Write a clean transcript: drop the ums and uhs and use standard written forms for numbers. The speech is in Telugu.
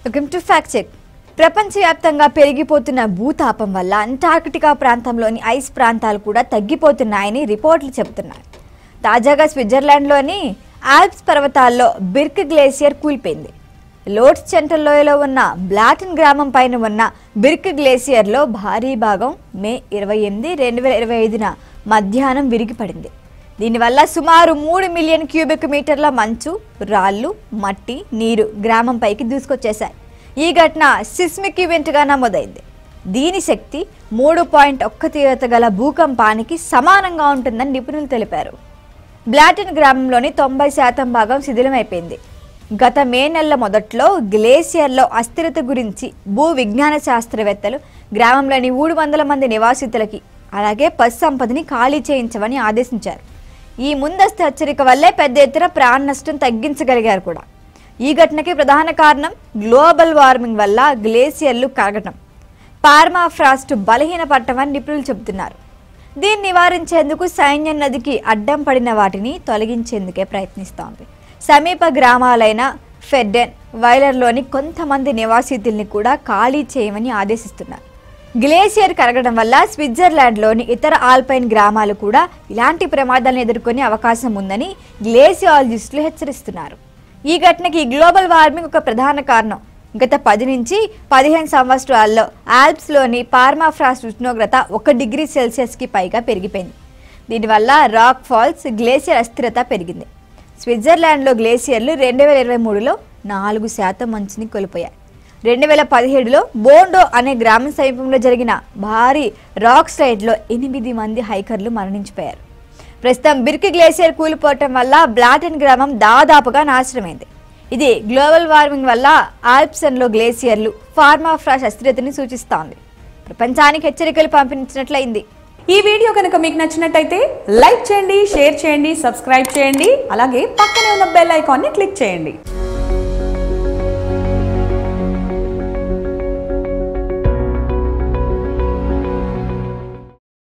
Welcome to fact check. ప్రపంచవ్యాప్తంగా పెరిగిపోతున్న భూతాపం వల్ల అంటార్కిటికా ప్రాంతంలోని ఐస్ ప్రాంతాలు కూడా తగ్గిపోతున్నాయని రిపోర్టులు చెబుతున్నాయి. తాజాగా స్విట్జర్లాండ్లోని ఆల్ప్స్ పర్వతాల్లో బిర్క్ గ్లేసియర్ కూలిపోయింది. లోట్స్ సెంటర్ లోయలో ఉన్న బ్లాటన్ గ్రామం పైన ఉన్న బిర్క్ గ్లేసియర్లో భారీ భాగం మే 28, 2025న మధ్యాహ్నం విరిగిపడింది. దీనివల్ల సుమారు 3 మిలియన్ క్యూబిక్ మీటర్ల మంచు, రాళ్లు, మట్టి, నీరు గ్రామం పైకి దూసుకొచ్చేశాయి. ఈ ఘటన సిస్మిక్ ఈవెంట్గా నమోదైంది. దీని శక్తి 3.1 తీవ్రత గల భూకంపానికి సమానంగా ఉంటుందని నిపుణులు తెలిపారు. బ్లాటన్ గ్రామంలోని 90% భాగం శిథిలమైపోయింది. గత మే నెల మొదట్లో గ్లేసియర్లో అస్థిరత గురించి భూ విజ్ఞాన శాస్త్రవేత్తలు గ్రామంలోని 300 మంది నివాసితులకి అలాగే పశు సంపదని ఖాళీ చేయించమని ఆదేశించారు. ఈ ముందస్తు హెచ్చరిక వల్లే పెద్ద ఎత్తున ప్రాణ నష్టం తగ్గించగలిగారు కూడా. ఈ ఘటనకి ప్రధాన కారణం గ్లోబల్ వార్మింగ్ వల్ల గ్లేసియర్లు కరగటం, పర్మాఫ్రాస్ట్ బలహీనపడటమని నిపుణులు చెబుతున్నారు. దీన్ని నివారించేందుకు సైన్యం నదికి అడ్డం పడిన వాటిని తొలగించేందుకే ప్రయత్నిస్తోంది. సమీప గ్రామాలైన ఫెడ్డెన్, వైలర్లోని కొంతమంది నివాసితుల్ని కూడా ఖాళీ చేయమని ఆదేశిస్తున్నారు. గ్లేసియర్ కరగడం వల్ల స్విట్జర్లాండ్లోని ఇతర ఆల్పైన్ గ్రామాలు కూడా ఇలాంటి ప్రమాదాలను ఎదుర్కొనే అవకాశం ఉందని గ్లేసియాలజిస్టులు హెచ్చరిస్తున్నారు. ఈ ఘటనకి గ్లోబల్ వార్మింగ్ ఒక ప్రధాన కారణం. గత 10 నుంచి 15 సంవత్సరాల్లో ఆల్ప్స్లోని పర్మాఫ్రాస్ట్ ఉష్ణోగ్రత 1 డిగ్రీ సెల్సియస్కి పైగా పెరిగిపోయింది. దీనివల్ల రాక్ ఫాల్స్, గ్లేసియర్ అస్థిరత పెరిగింది. స్విట్జర్లాండ్లో గ్లేసియర్లు 2023లో 4% మంచుని కోల్పోయాయి. 2017లో బోండో అనే గ్రామం సమీపంలో జరిగిన భారీ రాక్ స్లైడ్లో 8 మంది హైకర్లు మరణించిపోయారు. ప్రస్తుతం బిర్క్ గ్లేసియర్ కూలిపోవటం వల్ల బ్లాటన్ గ్రామం దాదాపుగా నాశనమైంది. ఇది గ్లోబల్ వార్మింగ్ వల్ల ఆల్ప్స్లో గ్లేసియర్లు, పర్మాఫ్రాస్ట్ అస్థిరతని సూచిస్తోంది. ప్రపంచానికి హెచ్చరికలు పంపించినట్లయింది. ఈ వీడియో కనుక మీకు నచ్చినట్టయితే లైక్ చేయండి, షేర్ చేయండి, సబ్స్క్రైబ్ చేయండి. అలాగే పక్కనే ఉన్న బెల్ ఐకాన్ని క్లిక్ చేయండి.